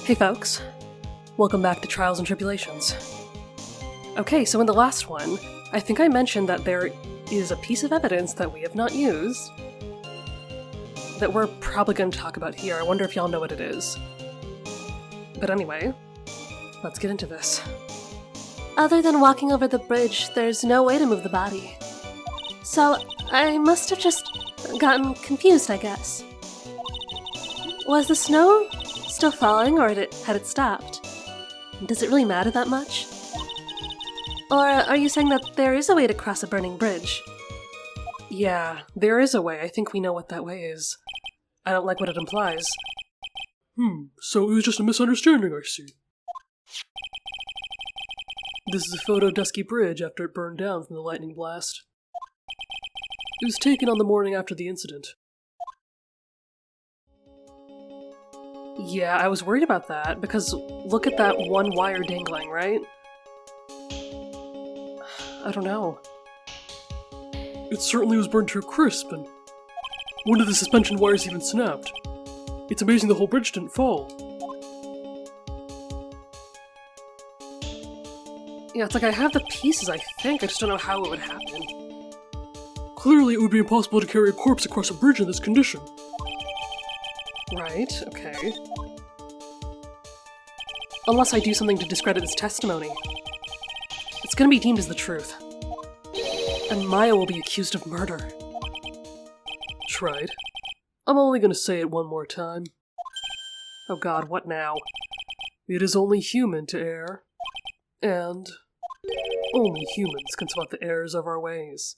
Hey folks, welcome back to Trials and Tribulations. Okay, so in the last one, I think I mentioned that there is a piece of evidence that we have not used that we're probably going to talk about here. I wonder if y'all know what it is. But anyway, let's get into this. Other than walking over the bridge, there's no way to move the body. So, I must have just gotten confused, I guess. Was the snow still falling, or had it stopped? Does it really matter that much? Or are you saying that there is a way to cross a burning bridge? Yeah, there is a way. I think we know what that way is. I don't like what it implies. So it was just a misunderstanding, I see. This is a photo of Dusky Bridge after it burned down from the lightning blast. It was taken on the morning after the incident. Yeah, I was worried about that, because look at that one wire dangling, right? I don't know. It certainly was burned to a crisp, and one of the suspension wires even snapped. It's amazing the whole bridge didn't fall. Yeah, it's like I have the pieces, I think. I just don't know how it would happen. Clearly, it would be impossible to carry a corpse across a bridge in this condition. Right, okay. Unless I do something to discredit his testimony. It's gonna be deemed as the truth. And Maya will be accused of murder. Tried. I'm only gonna say it one more time. Oh god, what now? It is only human to err. And only humans can spot the errors of our ways.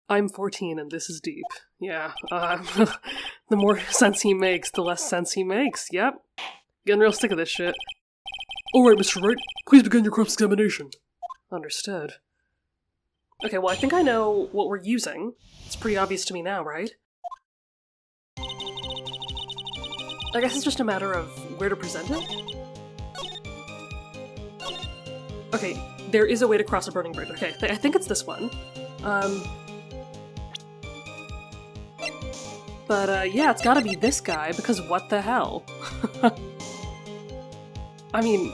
I'm 14 and this is deep. Yeah, the more sense he makes, the less sense he makes. Yep. Getting real sick of this shit. Alright, Mr. Wright, please begin your cross-examination. Understood. Okay, well I think I know what we're using. It's pretty obvious to me now, right? I guess it's just a matter of where to present it? Okay, there is a way to cross a burning bridge. Okay, I think it's this one. But yeah, it's gotta be this guy, because what the hell? I mean,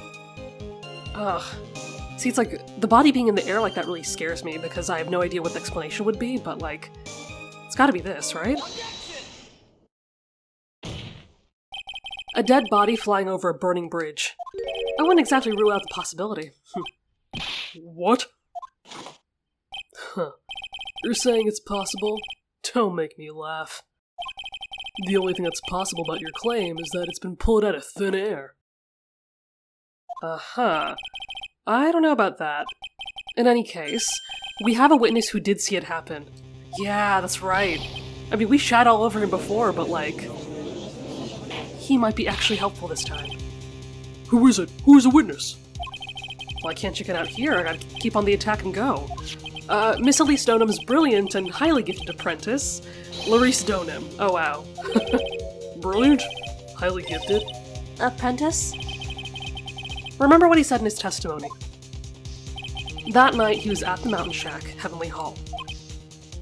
see, it's like, the body being in the air like that really scares me, because I have no idea what the explanation would be, but like, it's gotta be this, right? A dead body flying over a burning bridge. I wouldn't exactly rule out the possibility. What? Huh. You're saying it's possible? Don't make me laugh. The only thing that's possible about your claim is that it's been pulled out of thin air. Uh-huh. I don't know about that. In any case, we have a witness who did see it happen. Yeah, that's right. I mean, we shat all over him before, but like, he might be actually helpful this time. Who is it? Who is a witness? Well, I can't check it out here. I gotta keep on the attack and go. Miss Elise Donham's brilliant and highly gifted apprentice, Larice Donham. Oh wow. Brilliant? Highly gifted? Apprentice? Remember what he said in his testimony. That night he was at the Mountain Shack, Heavenly Hall.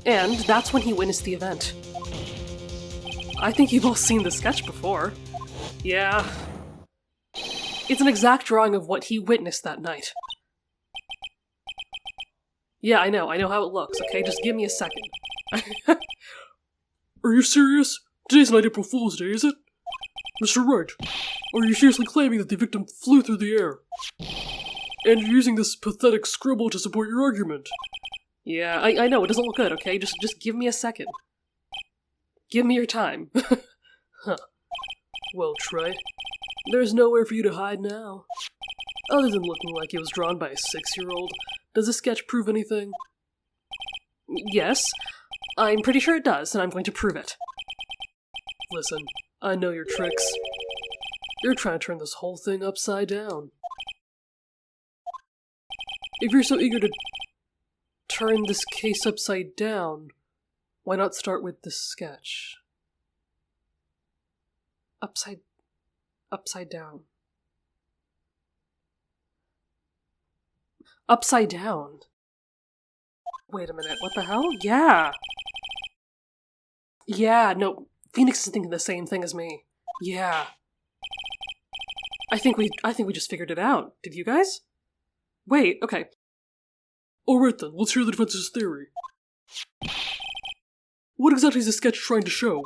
And that's when he witnessed the event. I think you've all seen the sketch before. Yeah. It's an exact drawing of what he witnessed that night. Yeah, I know how it looks, okay? Just give me a second. Are you serious? Today's not April Fool's Day, is it? Mr. Wright, are you seriously claiming that the victim flew through the air? And you're using this pathetic scribble to support your argument? Yeah, I know, it doesn't look good, okay? Just give me a second. Give me your time. Huh. Well, Trey, there's nowhere for you to hide now. Other than looking like it was drawn by a 6-year-old, does this sketch prove anything? Yes, I'm pretty sure it does, and I'm going to prove it. Listen, I know your tricks. You're trying to turn this whole thing upside down. If you're so eager to turn this case upside down, why not start with this sketch? Upside down. Upside down. Wait a minute, what the hell? Yeah! Yeah, no, Phoenix is thinking the same thing as me. Yeah. I think we just figured it out. Did you guys? Wait, okay. Alright then, let's hear the defense's theory. What exactly is the sketch trying to show?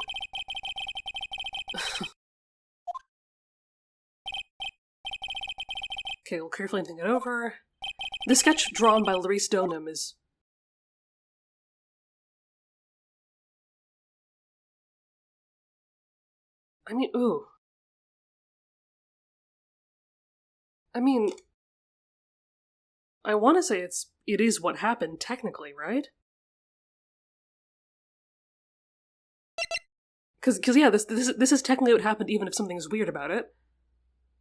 Okay, we'll carefully think it over. The sketch drawn by Larice Donham is... I mean, ooh. I mean... I want to say it is what happened, technically, right? Because yeah, this is technically what happened even if something's weird about it.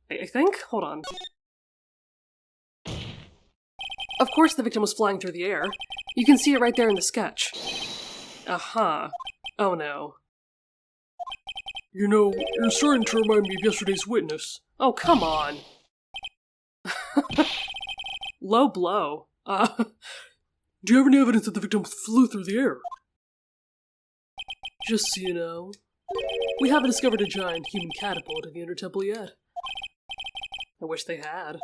I think? Hold on. Of course the victim was flying through the air. You can see it right there in the sketch. Aha. Oh no. You know, you're starting to remind me of yesterday's witness. Oh, come on. Low blow. Do you have any evidence that the victim flew through the air? Just so you know, we haven't discovered a giant human catapult in the Inner Temple yet. I wish they had.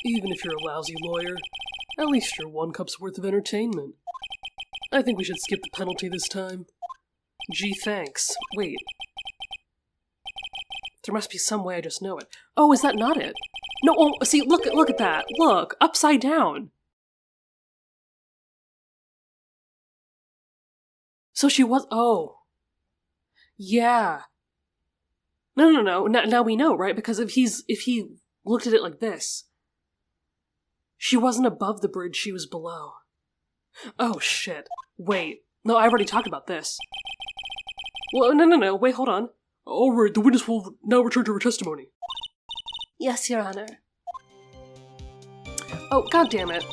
Even if you're a lousy lawyer, at least you're 1 cup's worth of entertainment. I think we should skip the penalty this time. Gee, thanks. Wait. There must be some way I just know it. Oh, is that not it? No, oh, see, look at that. Look, upside down. So she was, oh. Yeah. No. Now we know, right? Because if he looked at it like this, she wasn't above the bridge, she was below. Oh, shit. Wait. No, I already talked about this. Well, no, wait, hold on. Alright, the witness will now return to her testimony. Yes, Your Honor. Oh, god damn it.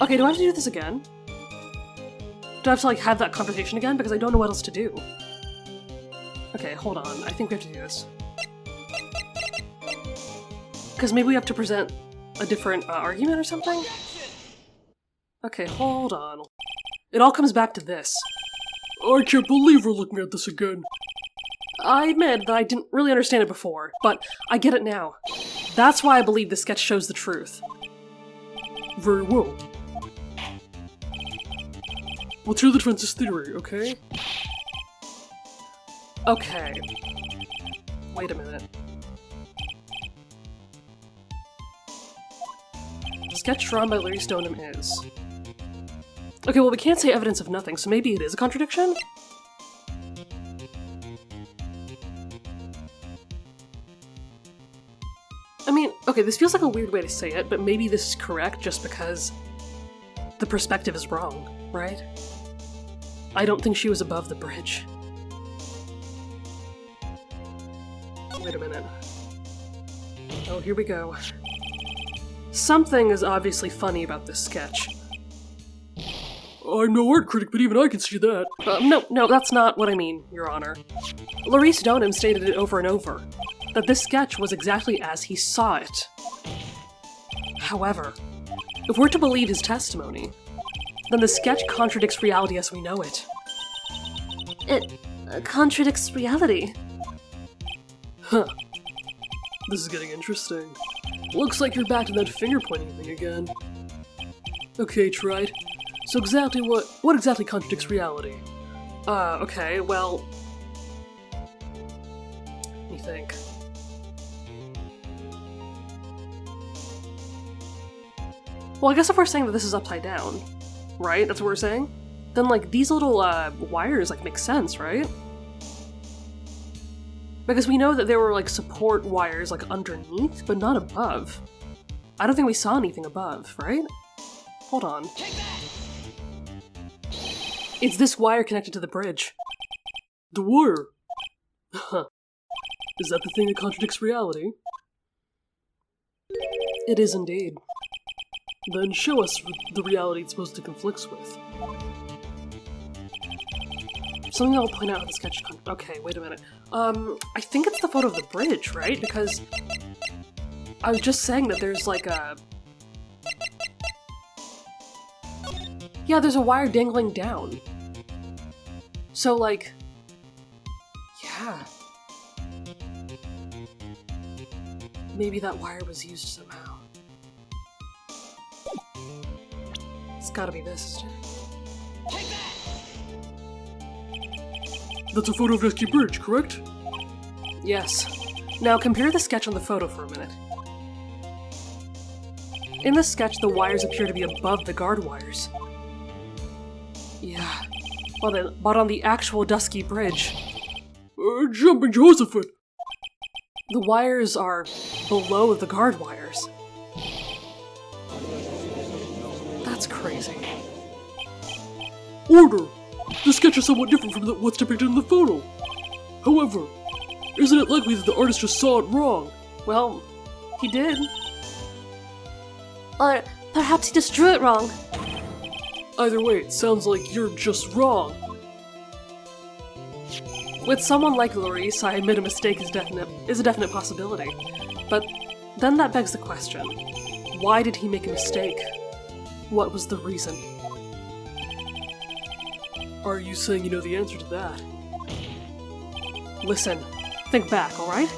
Okay, do I have to do this again? Do I have to, like, have that conversation again? Because I don't know what else to do. Okay, hold on. I think we have to do this. Because maybe we have to present a different argument or something? Okay, hold on. It all comes back to this. I can't believe we're looking at this again. I admit that I didn't really understand it before, but I get it now. That's why I believe this sketch shows the truth. Very well. Let's hear the defense's theory, okay? Okay. Wait a minute. The sketch drawn by Larry Stoneham is... Okay, well we can't say evidence of nothing, so maybe it is a contradiction? I mean, okay, this feels like a weird way to say it, but maybe this is correct just because the perspective is wrong, right? I don't think she was above the bridge. Wait a minute. Oh, here we go. Something is obviously funny about this sketch. I'm no art critic, but even I can see that. No, that's not what I mean, Your Honor. Larice Donham stated it over and over, that this sketch was exactly as he saw it. However, if we're to believe his testimony, then the sketch contradicts reality as we know it. It contradicts reality. Huh. This is getting interesting. Looks like you're back to that finger-pointing thing again. Okay, Wright. So exactly what exactly contradicts reality? Okay, well... Let me think. Well, I guess if we're saying that this is upside down, right? That's what we're saying? Then, like, these little, wires, like, make sense, right? Because we know that there were, like, support wires, like, underneath, but not above. I don't think we saw anything above, right? Hold on. It's this wire connected to the bridge. The wire? Huh. Is that the thing that contradicts reality? It is indeed. Then show us the reality it's supposed to conflicts with. Something I'll point out in the sketch. Okay, wait a minute. I think it's the photo of the bridge, right? Because I was just saying that there's like a... Yeah, there's a wire dangling down. So, like... Yeah. Maybe that wire was used somehow. It's gotta be this, isn't it? That's a photo of Dusky Bridge, correct? Yes. Now compare the sketch on the photo for a minute. In the sketch, the wires appear to be above the guard wires. Yeah. Well then, but on the actual Dusky Bridge, Jumping Josephine! the wires are below the guard wires. That's crazy. Order! The sketch is somewhat different from what's depicted in the photo. However, isn't it likely that the artist just saw it wrong? Well, he did. Or perhaps he just drew it wrong. Either way, it sounds like you're just wrong. With someone like Larice, I admit a mistake is a definite possibility. But then that begs the question, why did he make a mistake? What was the reason? Are you saying you know the answer to that? Listen, think back, alright?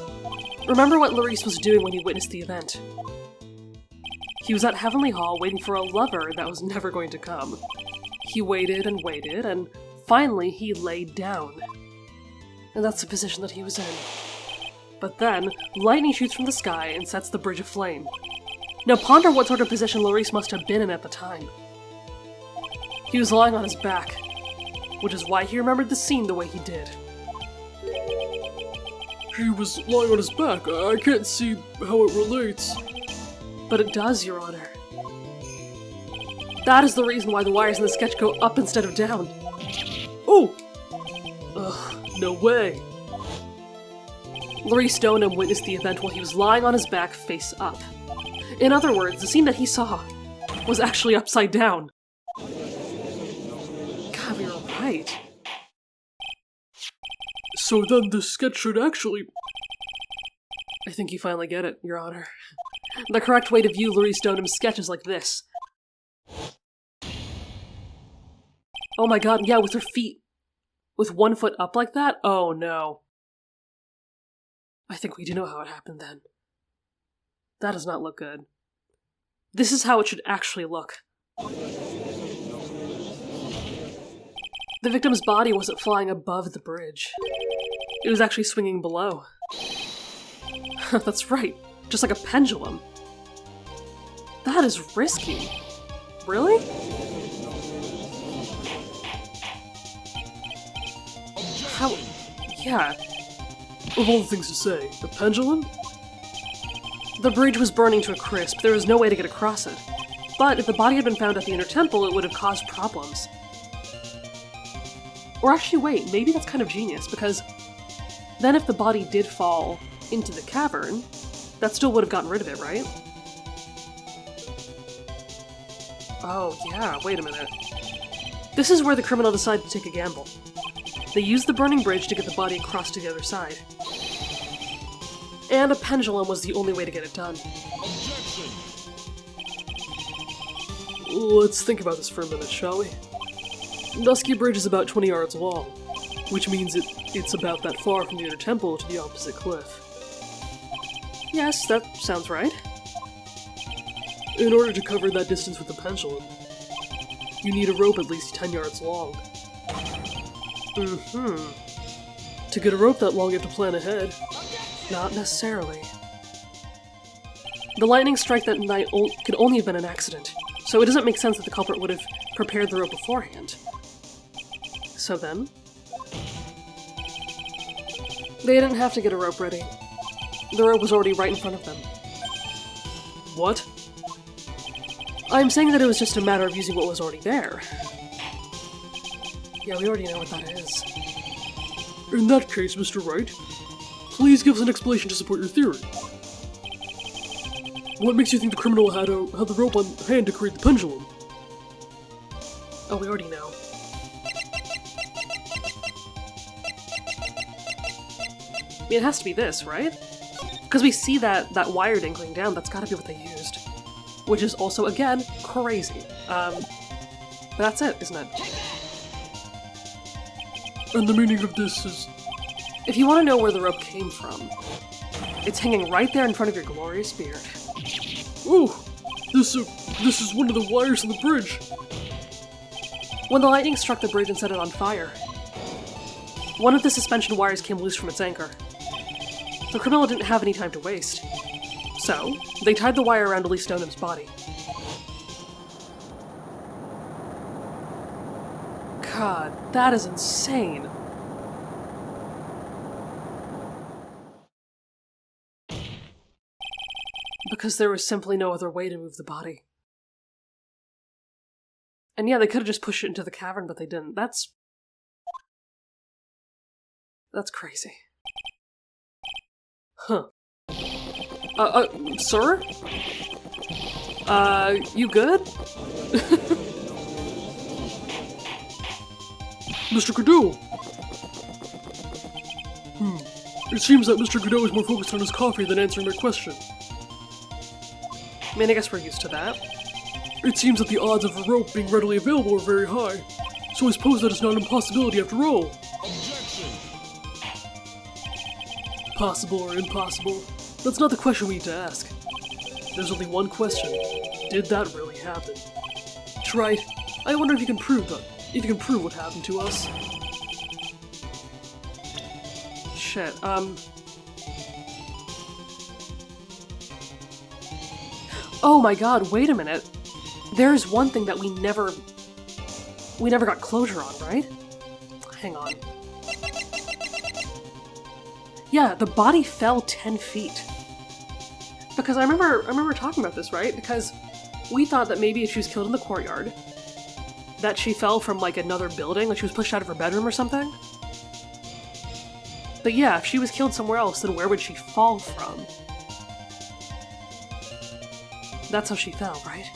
Remember what Larice was doing when he witnessed the event. He was at Heavenly Hall waiting for a lover that was never going to come. He waited and waited, and finally he laid down. And that's the position that he was in. But then, lightning shoots from the sky and sets the bridge aflame. Now ponder what sort of position Larice must have been in at the time. He was lying on his back, which is why he remembered the scene the way he did. He was lying on his back. I can't see how it relates. But it does, Your Honor. That is the reason why the wires in the sketch go up instead of down. Oh! Ugh, no way. Larice Stoneham witnessed the event while he was lying on his back face up. In other words, the scene that he saw was actually upside down. God, we were right. So then the sketch should actually... I think you finally get it, Your Honor. The correct way to view Larice Stoneham's sketch is like this. Oh my god, yeah, with her feet. With one foot up like that? Oh no. I think we do know how it happened then. That does not look good. This is how it should actually look. The victim's body wasn't flying above the bridge. It was actually swinging below. That's right, just like a pendulum. That is risky. Really? How? Yeah. Of all the things to say, the pendulum? The bridge was burning to a crisp. There was no way to get across it. But if the body had been found at the inner temple, it would have caused problems. Or actually, wait, maybe that's kind of genius, because then if the body did fall into the cavern, that still would have gotten rid of it, right? Oh, yeah, wait a minute. This is where the criminal decided to take a gamble. They used the burning bridge to get the body across to the other side. And a pendulum was the only way to get it done. Objection! Let's think about this for a minute, shall we? Dusky Bridge is about 20 yards long, which means it's about that far from the inner temple to the opposite cliff. Yes, that sounds right. In order to cover that distance with the pendulum, you need a rope at least 10 yards long. To get a rope that long, you have to plan ahead. Not necessarily. The lightning strike that night could only have been an accident, so it doesn't make sense that the culprit would have prepared the rope beforehand. So then? They didn't have to get a rope ready. The rope was already right in front of them. What? I'm saying that it was just a matter of using what was already there. Yeah, we already know what that is. In that case, Mr. Wright, please give us an explanation to support your theory. What makes you think the criminal had the rope on hand to create the pendulum? Oh, we already know. I mean, it has to be this, right? Because we see that wire dangling down, that's gotta be what they used. Which is also, again, crazy. But that's it, isn't it? And the meaning of this is... If you want to know where the rope came from, it's hanging right there in front of your glorious beard. Oh, this is one of the wires on the bridge. When the lightning struck the bridge and set it on fire, one of the suspension wires came loose from its anchor. The criminal didn't have any time to waste, so they tied the wire around Elise Stoneham's body. God, that is insane. Because there was simply no other way to move the body. And yeah, they could have just pushed it into the cavern, but they didn't. That's crazy. Huh. Sir? You good? Mr. Godot! It seems that Mr. Godot is more focused on his coffee than answering my question. I mean, I guess we're used to that. It seems that the odds of a rope being readily available are very high, so I suppose that it's not an impossibility after all. Objection! Possible or impossible? That's not the question we need to ask. There's only one question. Did that really happen? Wright, I wonder if you can prove that. If you can prove what happened to us. Shit, Oh my god, wait a minute. There's one thing that we never got closure on, right? Hang on. Yeah, the body fell 10 feet. Because I remember talking about this, right? Because we thought that maybe if she was killed in the courtyard, that she fell from like another building, like she was pushed out of her bedroom or something. But yeah, if she was killed somewhere else, then where would she fall from? That's how she fell, right?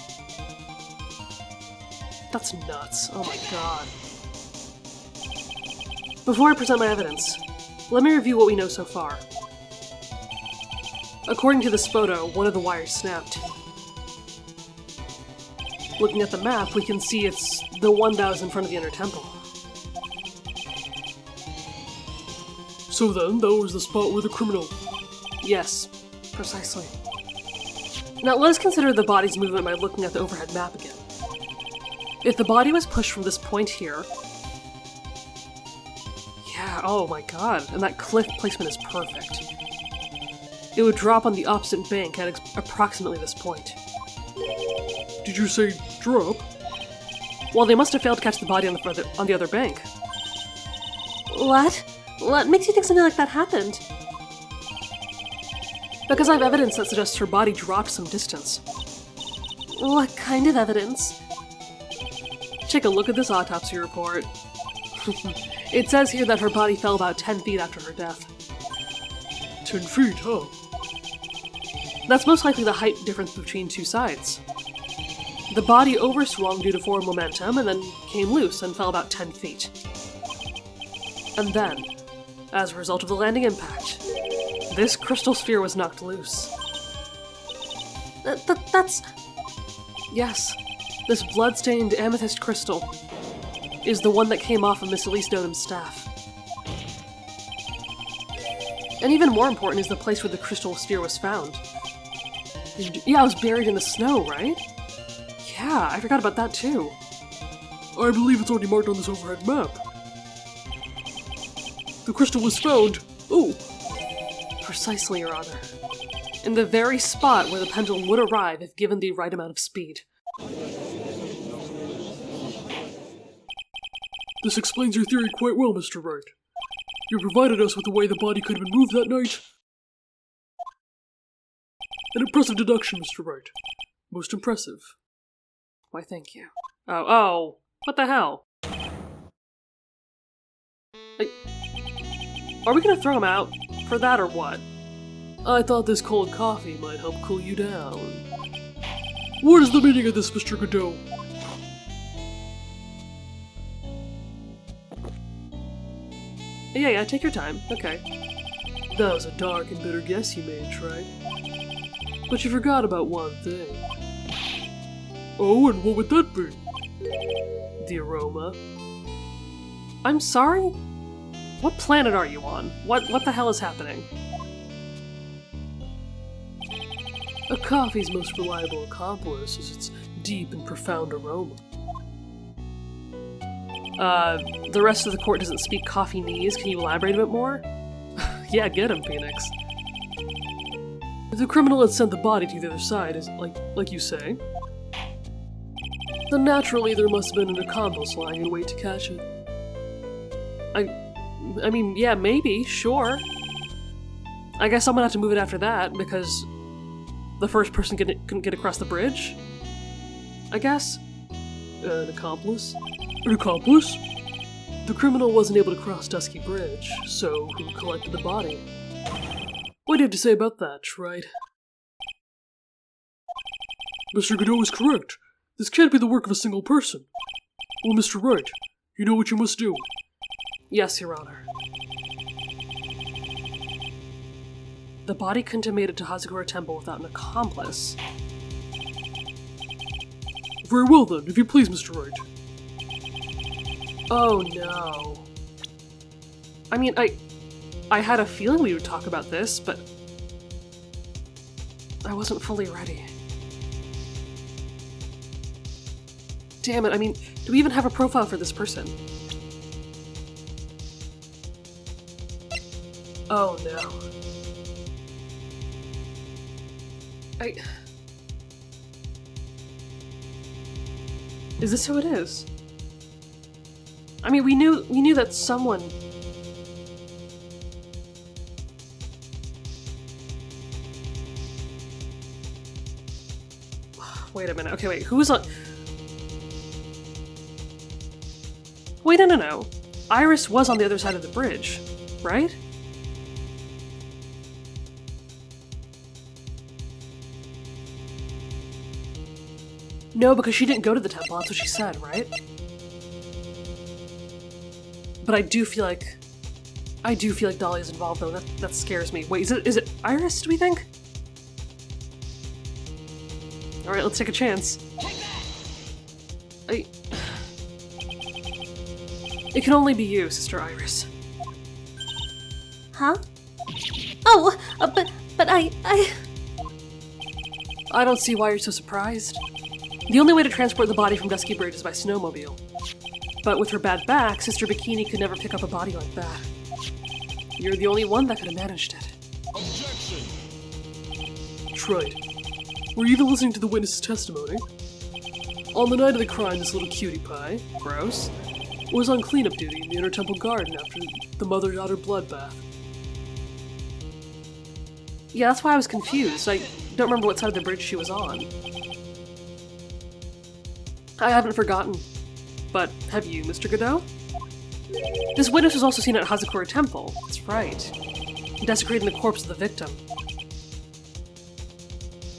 That's nuts. Oh my god. Before I present my evidence, let me review what we know so far. According to this photo, one of the wires snapped. Looking at the map, we can see it's the one that was in front of the inner temple. So then, that was the spot where the criminal... Yes, precisely. Now let us consider the body's movement by looking at the overhead map again. If the body was pushed from this point here... Yeah, oh my god, and that cliff placement is perfect. It would drop on the opposite bank at approximately this point. Did you say drop? Well, they must have failed to catch the body on the other bank. What? What makes you think something like that happened? Because I have evidence that suggests her body dropped some distance. What kind of evidence? Take a look at this autopsy report. It says here that her body fell about 10 feet after her death. 10 feet, huh? That's most likely the height difference between two sides. The body overswung due to forward momentum and then came loose and fell about 10 feet. And then, as a result of the landing impact, this crystal sphere was knocked loose. That's... Yes, this blood-stained amethyst crystal is the one that came off of Miss Elise Stoneham staff. And even more important is the place where the crystal sphere was found. Yeah, it was buried in the snow, right? Yeah, I forgot about that too. I believe it's already marked on this overhead map. The crystal was found... Oh! Precisely, Your Honor. In the very spot where the pendulum would arrive if given the right amount of speed. This explains your theory quite well, Mr. Wright. You provided us with the way the body could have been moved that night. An impressive deduction, Mr. Wright. Most impressive. Why, thank you. Oh, what the hell? Are we gonna throw him out for that or what? I thought this cold coffee might help cool you down. What is the meaning of this, Mr. Godot? Yeah, take your time. Okay. That was a dark and bitter guess you made, Wright. But you forgot about one thing. Oh, and what would that be? The aroma. I'm sorry? What planet are you on? What the hell is happening? A coffee's most reliable accomplice is its deep and profound aroma. The rest of the court doesn't speak coffee-nese. Can you elaborate a bit more? Yeah, get him, Phoenix. If the criminal had sent the body to the other side, as like you say, then naturally there must have been an accomplice lying in wait to catch it. I mean, yeah, maybe, sure. I guess I'm gonna have to move it after that, because the first person couldn't get across the bridge? I guess? An accomplice? An accomplice? The criminal wasn't able to cross Dusky Bridge, so who collected the body? What do you have to say about that, Wright? Mr. Godot is correct. This can't be the work of a single person. Well, Mr. Wright, you know what you must do. Yes, Your Honor. The body couldn't have made it to Hazakura Temple without an accomplice. Very well then, if you please, Mr. Wright. Oh no. I mean, I had a feeling we would talk about this, but I wasn't fully ready. Damn it, I mean, do we even have a profile for this person? Oh no. Is this who it is? I mean, we knew that someone... Wait a minute, okay, wait, who was on... Wait, no. Iris was on the other side of the bridge, right? No, because she didn't go to the temple, that's what she said, right? But I do feel like Dahlia's involved though, that scares me. Wait, is it Iris, do we think? Alright, let's take a chance. It can only be you, Sister Iris. Huh? Oh, but I don't see why you're so surprised. The only way to transport the body from Dusky Bridge is by snowmobile. But with her bad back, Sister Bikini could never pick up a body like that. You're the only one that could have managed it. Objection! Right. Were you even listening to the witness's testimony? On the night of the crime, this little cutie pie, gross, was on cleanup duty in the Inner Temple Garden after the mother-daughter bloodbath. Yeah, that's why I was confused. I don't remember what side of the bridge she was on. I haven't forgotten. But have you, Mr. Godot? This witness was also seen at Hazakura Temple. That's right. Desecrating the corpse of the victim.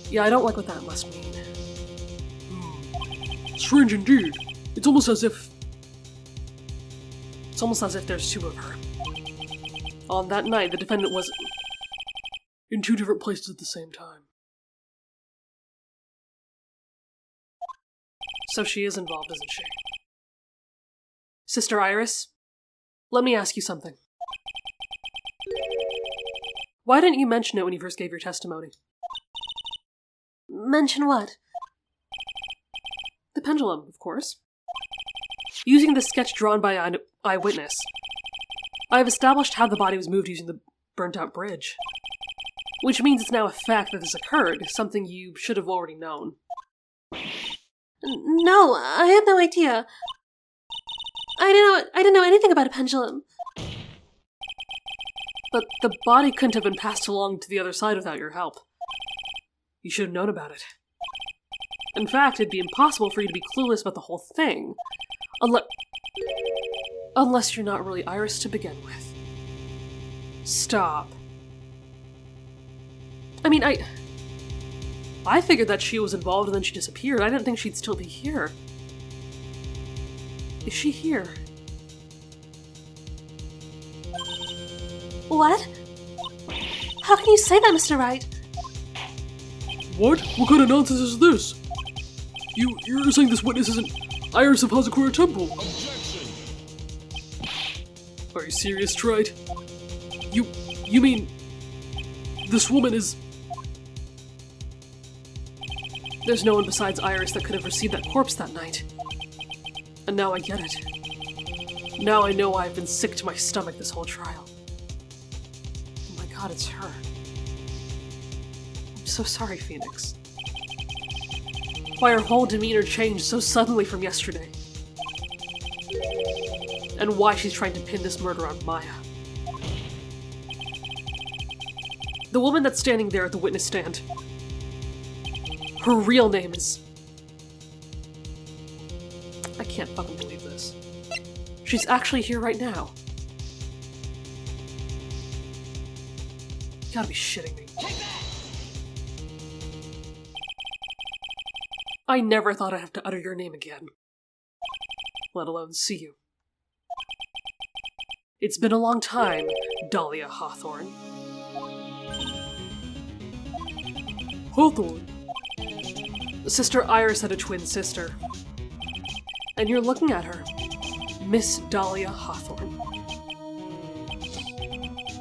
Yeah, I don't like what that must mean. Strange indeed. It's almost as if there's two of her. On that night, the defendant was in two different places at the same time. So she is involved, isn't she? Sister Iris, let me ask you something. Why didn't you mention it when you first gave your testimony? mention what? The pendulum, of course. Using the sketch drawn by an eyewitness, I have established how the body was moved using the burnt-out bridge. Which means it's now a fact that this occurred, something you should have already known. No, I had no idea. I didn't know anything about a pendulum. But the body couldn't have been passed along to the other side without your help. You should have known about it. In fact, it'd be impossible for you to be clueless about the whole thing. Unless you're not really Iris to begin with. Stop. I mean, I figured that she was involved and then she disappeared. I didn't think she'd still be here. Is she here? What? How can you say that, Mr. Wright? What? What kind of nonsense is this? You're saying this witness isn't Iris of Hazakura Temple? Objection! Are you serious, Wright? You mean... this woman is... There's no one besides Iris that could have received that corpse that night. And now I get it. Now I know why I've been sick to my stomach this whole trial. Oh my god, it's her. I'm so sorry, Phoenix. Why her whole demeanor changed so suddenly from yesterday. And why she's trying to pin this murder on Maya. The woman that's standing there at the witness stand. Her real name is... I can't fucking believe this. She's actually here right now. You gotta be shitting me. I never thought I'd have to utter your name again. Let alone see you. It's been a long time, Dahlia Hawthorne. Hawthorne? Sister Iris had a twin sister. And you're looking at her. Miss Dahlia Hawthorne.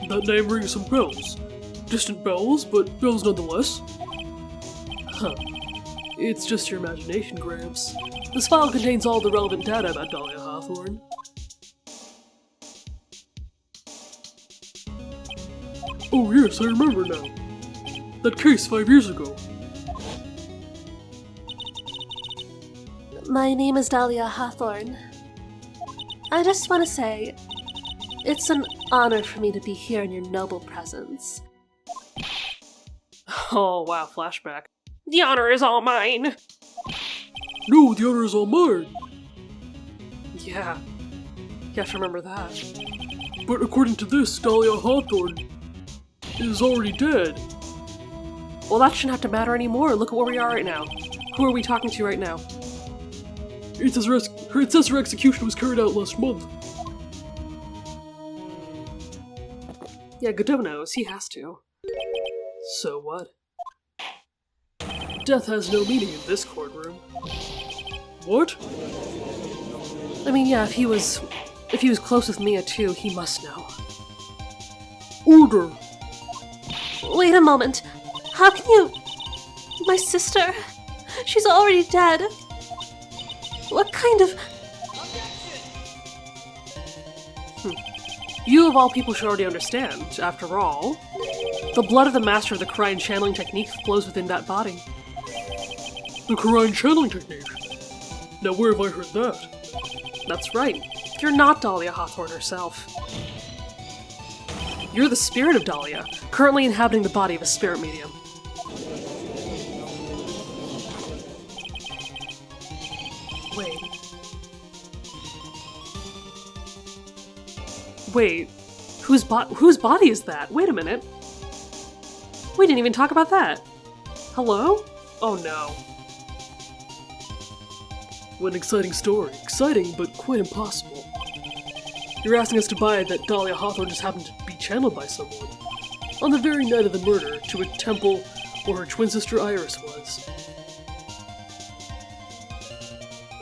That name rings some bells. Distant bells, but bells nonetheless. Huh. It's just your imagination, Gramps. This file contains all the relevant data about Dahlia Hawthorne. Oh yes, I remember now. That case 5 years ago. My name is Dahlia Hawthorne. I just want to say, it's an honor for me to be here in your noble presence. Oh wow, flashback. The honor is all mine! No, the honor is all mine! Yeah. You have to remember that. But according to this, Dahlia Hawthorne is already dead. Well, that shouldn't have to matter anymore. Look at where we are right now. Who are we talking to right now? It says her execution was carried out last month. Yeah, Godot knows. He has to. So what? Death has no meaning in this courtroom. What? I mean, yeah, if he was close with Mia too, he must know. Order! Wait a moment. How can you... My sister? She's already dead. What kind of... You of all people should already understand. After all, the blood of the master of the Karine channeling technique flows within that body. The Karine channeling technique? Now where have I heard that? That's right. You're not Dahlia Hawthorne herself. You're the spirit of Dahlia, currently inhabiting the body of a spirit medium. Wait, whose body is that? Wait a minute. We didn't even talk about that. Hello? Oh no. What an exciting story. Exciting, but quite impossible. You're asking us to buy that Dahlia Hawthorne just happened to be channeled by someone on the very night of the murder to a temple where her twin sister Iris was.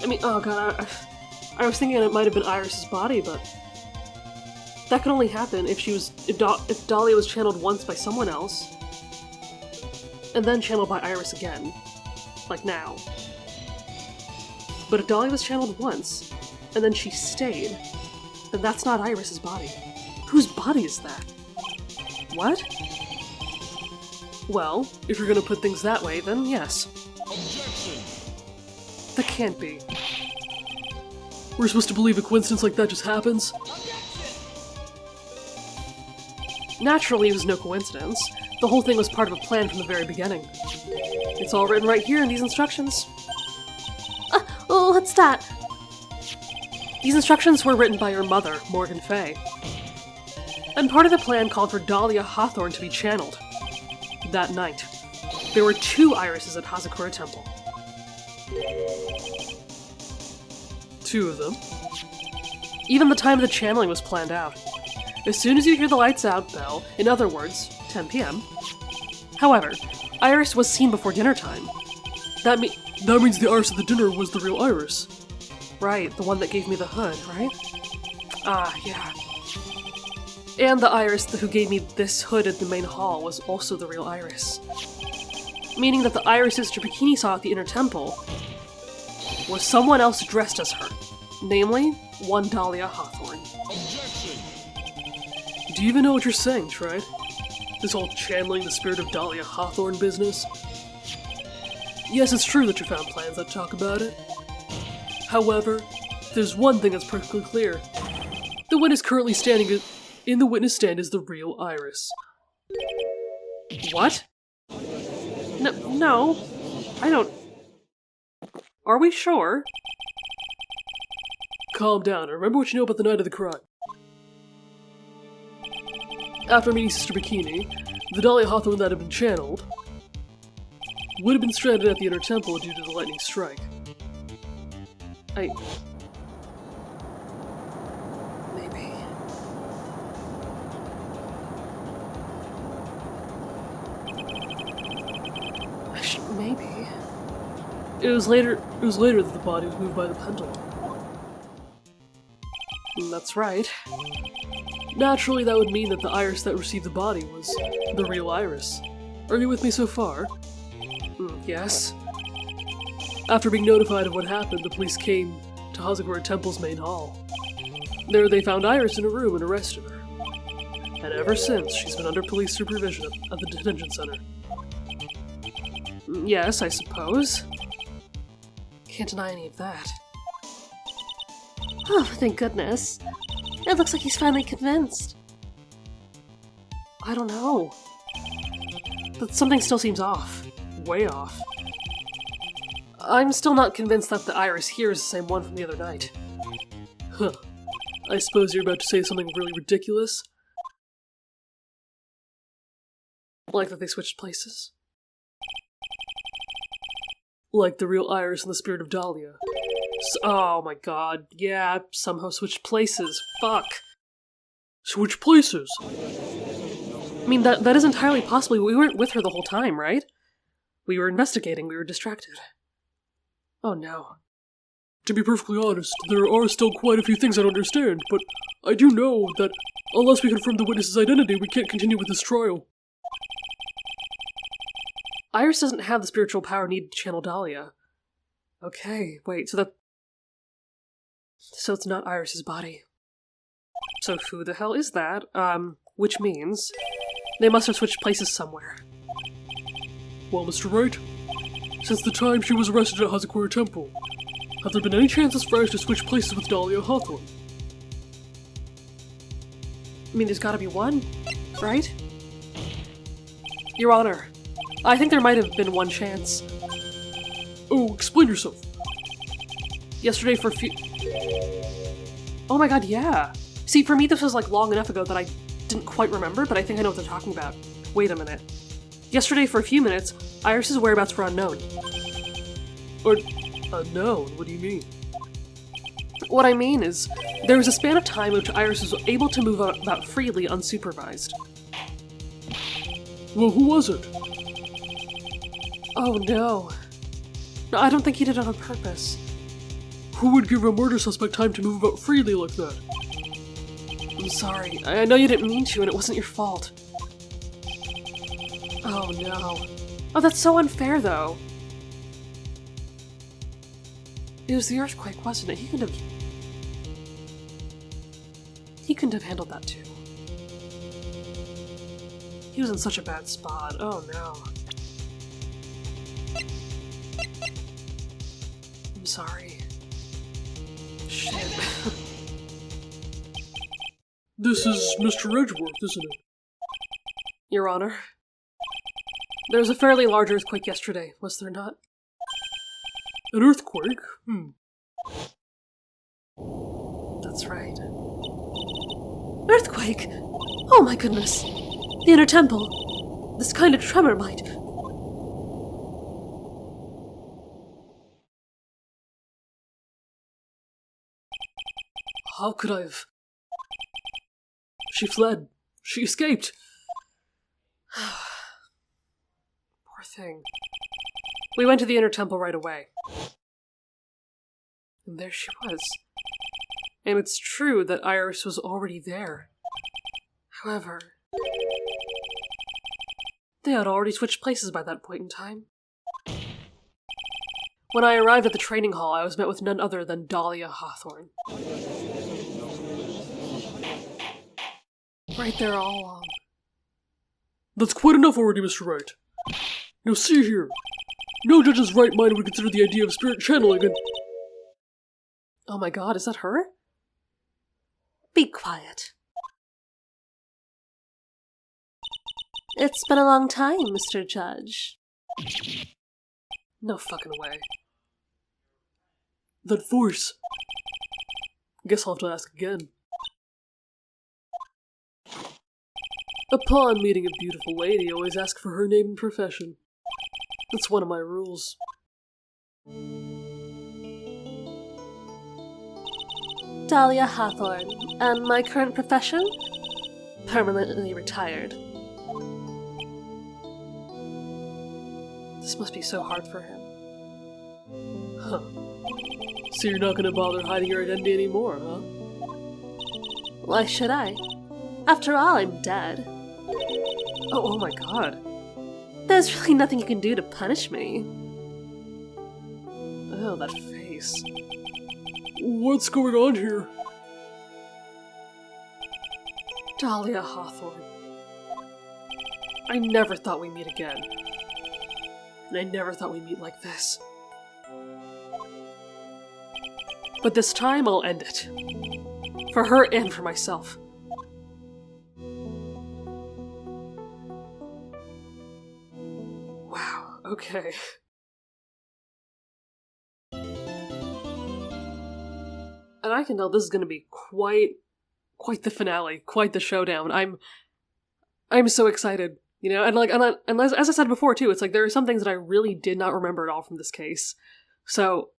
I mean, oh god, I was thinking it might have been Iris's body, but that could only happen if if Dahlia was channeled once by someone else, and then channeled by Iris again, like now. But if Dahlia was channeled once, and then she stayed, then that's not Iris's body. Whose body is that? What? Well, if you're gonna put things that way, then yes. Objection! That can't be. We're supposed to believe a coincidence like that just happens? Naturally, it was no coincidence. The whole thing was part of a plan from the very beginning. It's all written right here in these instructions. Oh, what's that? These instructions were written by your mother, Morgan Fay. And part of the plan called for Dahlia Hawthorne to be channeled. That night, there were 2 irises at Hazakura Temple. 2 of them? Even the time of the channeling was planned out. As soon as you hear the lights out bell, in other words, 10 p.m. However, Iris was seen before dinner time. That means the Iris at the dinner was the real Iris. Right, the one that gave me the hood, right? Ah, yeah. And the Iris who gave me this hood at the main hall was also the real Iris. Meaning that the Iris Sister Bikini saw at the Inner Temple was someone else dressed as her. Namely, one Dahlia Hawthorne. Objection! Do you even know what you're saying, Wright? This whole channeling the spirit of Dahlia Hawthorne business? Yes, it's true that you found plans that talk about it. However, there's one thing that's perfectly clear. The witness currently standing in the witness stand is the real Iris. What? No, I don't... Are we sure? Calm down and remember what you know about the night of the crime. After meeting Sister Bikini, the Dahlia Hawthorne that had been channeled would have been stranded at the Inner Temple due to the lightning strike. Maybe. Maybe. It was later that the body was moved by the pendulum. That's right. Naturally, that would mean that the Iris that received the body was the real Iris. Are you with me so far? Yes. After being notified of what happened, the police came to Hazakura Temple's main hall. There they found Iris in a room and arrested her. And ever since, she's been under police supervision at the detention center. Yes, I suppose. Can't deny any of that. Oh, thank goodness. It looks like he's finally convinced. I don't know. But something still seems off. Way off. I'm still not convinced that the Iris here is the same one from the other night. Huh. I suppose you're about to say something really ridiculous? Like that they switched places? Like the real Iris and the spirit of Dahlia. Oh my god, yeah, somehow switched places. Fuck. Switch places? I mean, that is entirely possible. We weren't with her the whole time, right? We were investigating, we were distracted. Oh no. To be perfectly honest, there are still quite a few things I don't understand, but I do know that unless we confirm the witness's identity, we can't continue with this trial. Iris doesn't have the spiritual power needed to channel Dahlia. Okay, wait, so it's not Iris's body. So who the hell is that? Which means they must have switched places somewhere. Well, Mr. Wright, since the time she was arrested at Hazakura Temple, have there been any chances for Iris to switch places with Dahlia Hawthorne? I mean, there's gotta be one, right? Your Honor, I think there might have been one chance. Oh, explain yourself. Yesterday for Oh my god, yeah. See, for me this was like long enough ago that I didn't quite remember, but I think I know what they're talking about. Wait a minute. Yesterday for a few minutes, Iris's whereabouts were unknown. Or unknown? What do you mean? What I mean is, there was a span of time in which Iris was able to move about freely unsupervised. Well, who was it? Oh no. No, I don't think he did it on purpose. Who would give a murder suspect time to move about freely like that? I'm sorry. I know you didn't mean to, and it wasn't your fault. Oh no. Oh, that's so unfair, though. It was the earthquake, wasn't it? He couldn't have handled that too. He was in such a bad spot. Oh no. I'm sorry. Shit. This is Mr. Edgeworth, isn't it? Your Honor. There was a fairly large earthquake yesterday, was there not? An earthquake? That's right. Earthquake! Oh my goodness! The Inner Temple! This kind of tremor might... How could I have... She fled. She escaped. Poor thing. We went to the Inner Temple right away. And there she was. And it's true that Iris was already there. However, they had already switched places by that point in time. When I arrived at the training hall, I was met with none other than Dahlia Hawthorne. Right there all along. That's quite enough already, Mr. Wright. Now see here. No judge's right mind would consider the idea of spirit channeling and... Oh my god, is that her? Be quiet. It's been a long time, Mr. Judge. No fucking way. That voice. Guess I'll have to ask again. Upon meeting a beautiful lady, always ask for her name and profession. That's one of my rules. Dahlia Hawthorne, and my current profession? Permanently retired. This must be so hard for him. Huh. So you're not gonna bother hiding your identity anymore, huh? Why should I? After all, I'm dead. Oh my god. There's really nothing you can do to punish me. Oh, that face. What's going on here? Dahlia Hawthorne. I never thought we'd meet again. And I never thought we'd meet like this. But this time, I'll end it. For her and for myself. Wow, okay. And I can tell this is gonna be quite the finale, quite the showdown. I'm so excited, you know, and as I said before too, it's like there are some things that I really did not remember at all from this case. So,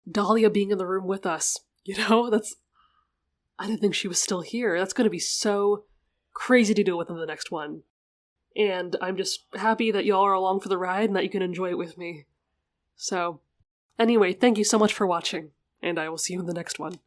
Dahlia being in the room with us, you know, I didn't think she was still here. That's gonna be so crazy to deal with in the next one. And I'm just happy that y'all are along for the ride and that you can enjoy it with me. So, anyway, thank you so much for watching, and I will see you in the next one.